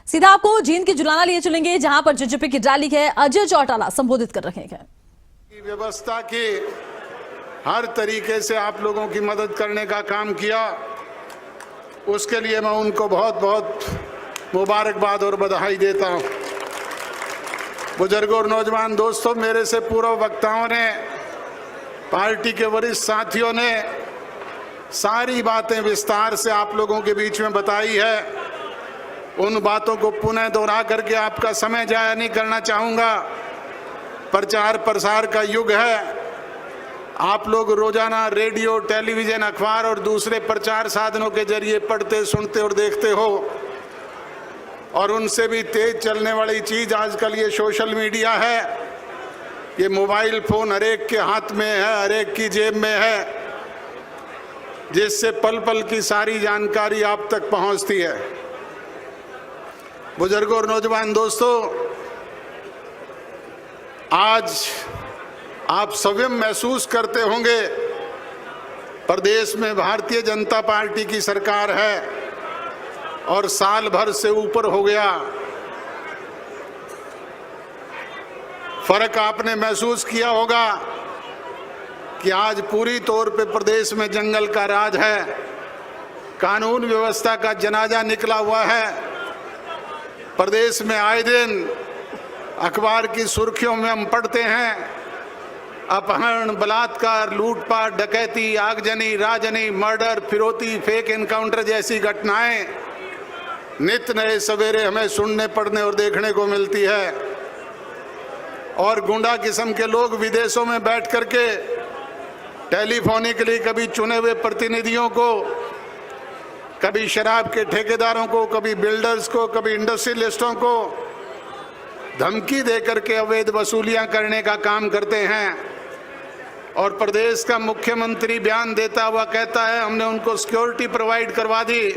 सीधा आपको जींद की जुलाना लिए चलेंगे, जहां पर जेजेपी की रैली है अजय चौटाला संबोधित कर रहे हैं। व्यवस्था की हर तरीके से आप लोगों की मदद करने का काम किया, उसके लिए मैं उनको बहुत बहुत मुबारकबाद और बधाई देता हूं। बुजुर्गों और नौजवान दोस्तों, मेरे से पूर्व वक्ताओं ने, पार्टी के वरिष्ठ साथियों ने सारी बातें विस्तार से आप लोगों के बीच में बताई है। उन बातों को पुनः दोहरा करके आपका समय जाया नहीं करना चाहूँगा। प्रचार प्रसार का युग है। आप लोग रोजाना रेडियो, टेलीविज़न, अखबार और दूसरे प्रचार साधनों के जरिए पढ़ते, सुनते और देखते हो, और उनसे भी तेज चलने वाली चीज़ आजकल ये सोशल मीडिया है। ये मोबाइल फ़ोन हर एक के हाथ में है, हर एक की जेब में है, जिससे पल पल की सारी जानकारी आप तक पहुंचती है। बुजुर्गों और नौजवान दोस्तों, आज आप स्वयं महसूस करते होंगे, प्रदेश में भारतीय जनता पार्टी की सरकार है और साल भर से ऊपर हो गया। फर्क आपने महसूस किया होगा कि आज पूरी तौर पे प्रदेश में जंगल का राज है, कानून व्यवस्था का जनाजा निकला हुआ है। प्रदेश में आए दिन अखबार की सुर्खियों में हम पढ़ते हैं, अपहरण, बलात्कार, लूटपाट, डकैती, आगजनी, राजनी, मर्डर, फिरौती, फेक एनकाउंटर जैसी घटनाएं नित नए सवेरे हमें सुनने, पढ़ने और देखने को मिलती है। और गुंडा किस्म के लोग विदेशों में बैठ करके टेलीफोनिकली कभी चुने हुए प्रतिनिधियों को, कभी शराब के ठेकेदारों को, कभी बिल्डर्स को, कभी इंडस्ट्रियलिस्टों को धमकी दे करके अवैध वसूलियां करने का काम करते हैं। और प्रदेश का मुख्यमंत्री बयान देता हुआ कहता है हमने उनको सिक्योरिटी प्रोवाइड करवा दी।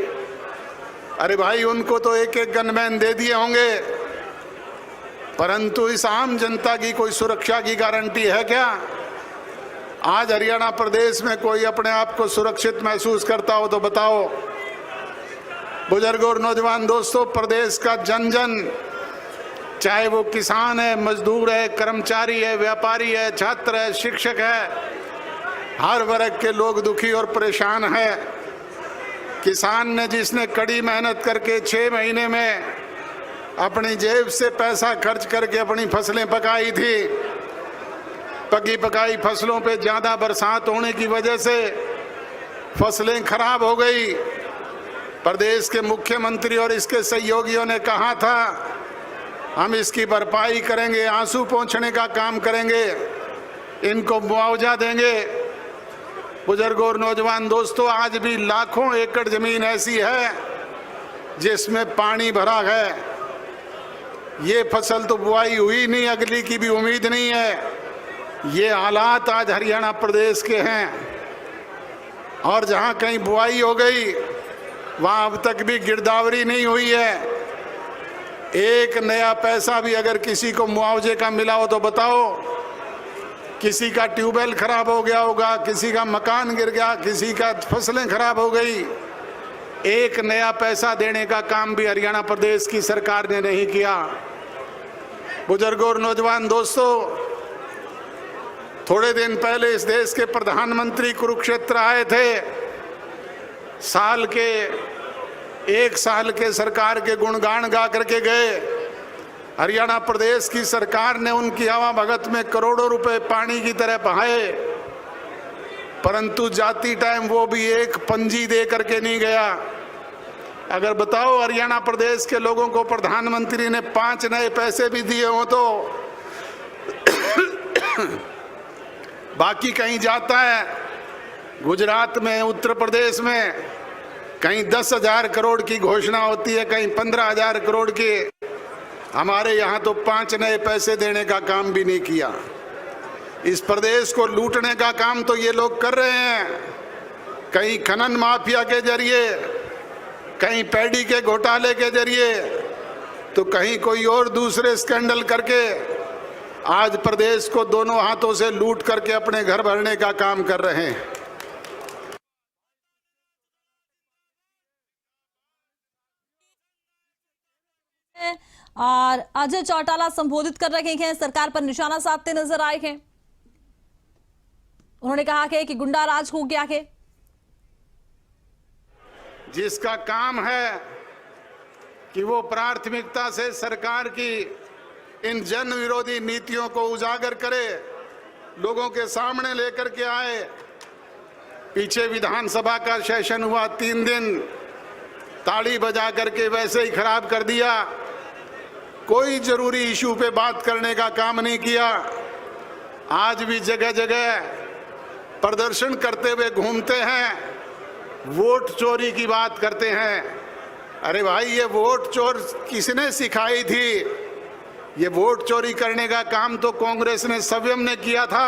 अरे भाई, उनको तो एक एक गनमैन दे दिए होंगे, परंतु इस आम जनता की कोई सुरक्षा की गारंटी है क्या? आज हरियाणा प्रदेश में कोई अपने आप को सुरक्षित महसूस करता हो तो बताओ। बुजुर्गों और नौजवान दोस्तों, प्रदेश का जन जन, चाहे वो किसान है, मजदूर है, कर्मचारी है, व्यापारी है, छात्र है, शिक्षक है, हर वर्ग के लोग दुखी और परेशान है। किसान ने, जिसने कड़ी मेहनत करके 6 महीने में अपनी जेब से पैसा खर्च करके अपनी फसलें पकाई थी, पकी पकाई फसलों पे ज़्यादा बरसात होने की वजह से फसलें खराब हो गई। प्रदेश के मुख्यमंत्री और इसके सहयोगियों ने कहा था हम इसकी भरपाई करेंगे, आंसू पोंछने का काम करेंगे, इनको मुआवजा देंगे। बुजुर्गों और नौजवान दोस्तों, आज भी लाखों एकड़ जमीन ऐसी है जिसमें पानी भरा है। ये फसल तो बुआई हुई नहीं, अगली की भी उम्मीद नहीं है। ये हालात आज हरियाणा प्रदेश के हैं। और जहां कहीं बुआई हो गई वहां अब तक भी गिरदावरी नहीं हुई है। एक नया पैसा भी अगर किसी को मुआवजे का मिला हो तो बताओ। किसी का ट्यूबवेल खराब हो गया होगा, किसी का मकान गिर गया, किसी का फसलें खराब हो गई, एक नया पैसा देने का काम भी हरियाणा प्रदेश की सरकार ने नहीं किया। बुजुर्गों और नौजवान दोस्तों, थोड़े दिन पहले इस देश के प्रधानमंत्री कुरुक्षेत्र आए थे। एक साल के सरकार के गुणगान गा करके गए। हरियाणा प्रदेश की सरकार ने उनकी हवा भगत में करोड़ों रुपए पानी की तरह बहाए, परंतु जाती टाइम वो भी एक पंजी दे करके नहीं गया। अगर बताओ हरियाणा प्रदेश के लोगों को प्रधानमंत्री ने 5 नए पैसे भी दिए हो तो बाकी कहीं जाता है, गुजरात में, उत्तर प्रदेश में कहीं 10,000 करोड़ की घोषणा होती है, कहीं 15,000 करोड़ की। हमारे यहाँ तो 5 नए पैसे देने का काम भी नहीं किया। इस प्रदेश को लूटने का काम तो ये लोग कर रहे हैं, कहीं खनन माफिया के जरिए, कहीं पैडी के घोटाले के जरिए, तो कहीं कोई और दूसरे स्कैंडल करके आज प्रदेश को दोनों हाथों से लूट करके अपने घर भरने का काम कर रहे हैं। और अजय चौटाला संबोधित कर रहे हैं, सरकार पर निशाना साधते नजर आए हैं। उन्होंने कहा कि गुंडा राज हो गया है। जिसका काम है कि वो प्राथमिकता से सरकार की इन जन विरोधी नीतियों को उजागर करे, लोगों के सामने लेकर के आए। पीछे विधानसभा का सेशन हुआ 3 दिन, ताली बजा करके वैसे ही खराब कर दिया। कोई जरूरी इशू पे बात करने का काम नहीं किया। आज भी जगह जगह प्रदर्शन करते हुए घूमते हैं, वोट चोरी की बात करते हैं। अरे भाई, ये वोट चोर किसने सिखाई थी? ये वोट चोरी करने का काम तो कांग्रेस ने स्वयं ने किया था,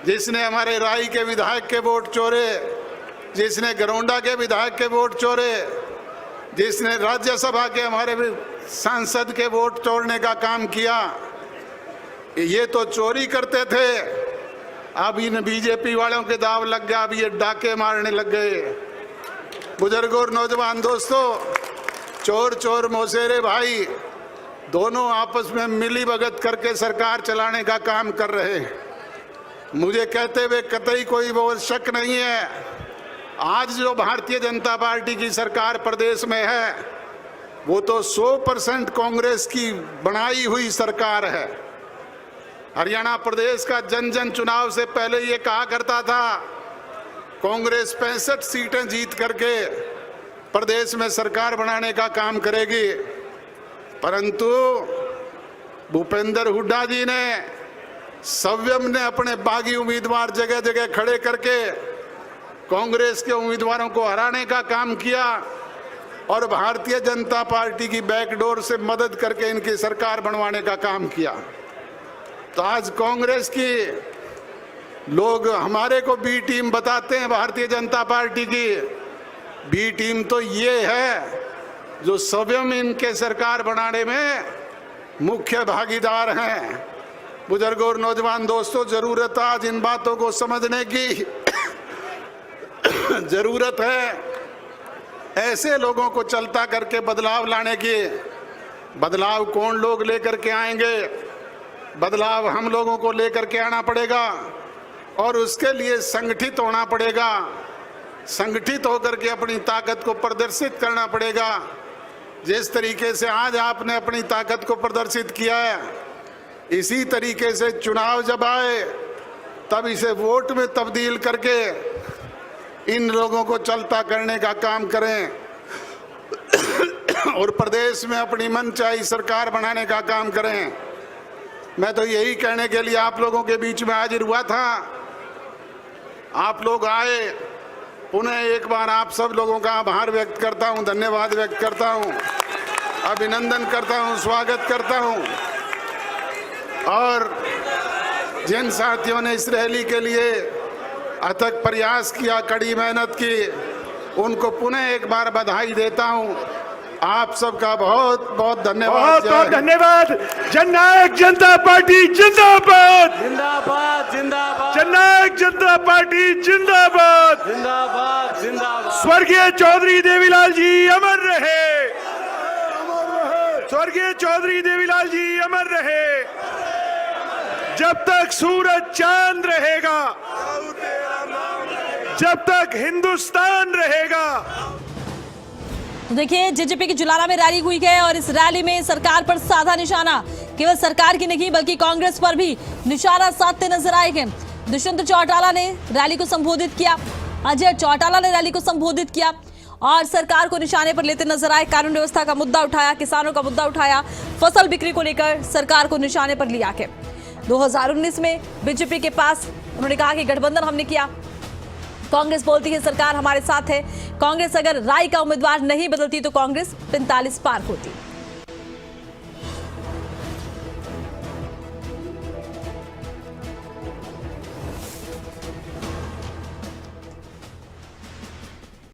जिसने हमारे राई के विधायक के वोट चोरे, जिसने गरौंडा के विधायक के वोट चोरे, जिसने राज्यसभा के हमारे सांसद के वोट चोरने का काम किया। ये तो चोरी करते थे, अब इन बीजेपी वालों के दाव लग गया, अब ये डाके मारने लग गए। बुजुर्गों और नौजवान दोस्तों, चोर चोर मौसेरे भाई दोनों आपस में मिली भगत करके सरकार चलाने का काम कर रहे हैं। मुझे कहते हुए कतई कोई वो शक नहीं है। आज जो भारतीय जनता पार्टी की सरकार प्रदेश में है, वो तो 100% कांग्रेस की बनाई हुई सरकार है। हरियाणा प्रदेश का जन जन चुनाव से पहले ये कहा करता था कांग्रेस 65 सीटें जीत करके प्रदेश में सरकार बनाने का काम करेगी, परंतु भूपेंद्र हुड्डा जी ने स्वयं ने अपने बागी उम्मीदवार जगह जगह खड़े करके कांग्रेस के उम्मीदवारों को हराने का काम किया और भारतीय जनता पार्टी की बैकडोर से मदद करके इनकी सरकार बनवाने का काम किया। तो आज कांग्रेस की लोग हमारे को बी टीम बताते हैं। भारतीय जनता पार्टी की बी टीम तो ये है जो स्वयं इनके सरकार बनाने में मुख्य भागीदार हैं। बुजुर्गों और नौजवान दोस्तों, जरूरत आज इन बातों को समझने की जरूरत है। ऐसे लोगों को चलता करके बदलाव लाने की। बदलाव कौन लोग लेकर के आएंगे? बदलाव हम लोगों को लेकर के आना पड़ेगा और उसके लिए संगठित होना पड़ेगा। संगठित होकर के अपनी ताकत को प्रदर्शित करना पड़ेगा। जिस तरीके से आज आपने अपनी ताकत को प्रदर्शित किया है, इसी तरीके से चुनाव जब आए तब इसे वोट में तब्दील करके इन लोगों को चलता करने का काम करें और प्रदेश में अपनी मनचाही सरकार बनाने का काम करें। मैं तो यही कहने के लिए आप लोगों के बीच में हाजिर हुआ था। आप लोग आए, पुनः एक बार आप सब लोगों का आभार व्यक्त करता हूं, धन्यवाद व्यक्त करता हूं, अभिनंदन करता हूं, स्वागत करता हूं। और जिन साथियों ने इस रैली के लिए अथक प्रयास किया, कड़ी मेहनत की, उनको पुनः एक बार बधाई देता हूं। आप सबका बहुत बहुत धन्यवाद। बहुत बहुत धन्यवाद। जननायक जनता पार्टी जिंदाबाद, जिंदाबाद जिंदाबाद, जननायक जनता पार्टी जिंदाबाद, जिंदाबाद जिंदाबाद। स्वर्गीय चौधरी देवीलाल जी अमर रहे, स्वर्गीय चौधरी देवीलाल जी अमर रहे। जब तक सूरज चांद रहेगा, जब तक हिंदुस्तान रहेगा। तो देखिए, जेजेपी की जुलाना में रैली हुई है और इस रैली में सरकार पर साधा निशाना, केवल सरकार की नहीं बल्कि कांग्रेस पर भी निशाना साधते नजर आए हैं। दुष्यंत चौटाला ने रैली को संबोधित किया, अजय चौटाला ने रैली को संबोधित किया और सरकार को निशाने पर लेते नजर आए। कानून व्यवस्था का मुद्दा उठाया, किसानों का मुद्दा उठाया, फसल बिक्री को लेकर सरकार को निशाने पर लिया है। 2019 में बीजेपी के पास उन्होंने कहा कि गठबंधन हमने किया, कांग्रेस बोलती है सरकार हमारे साथ है। कांग्रेस अगर राय का उम्मीदवार नहीं बदलती तो कांग्रेस 45 पार होती।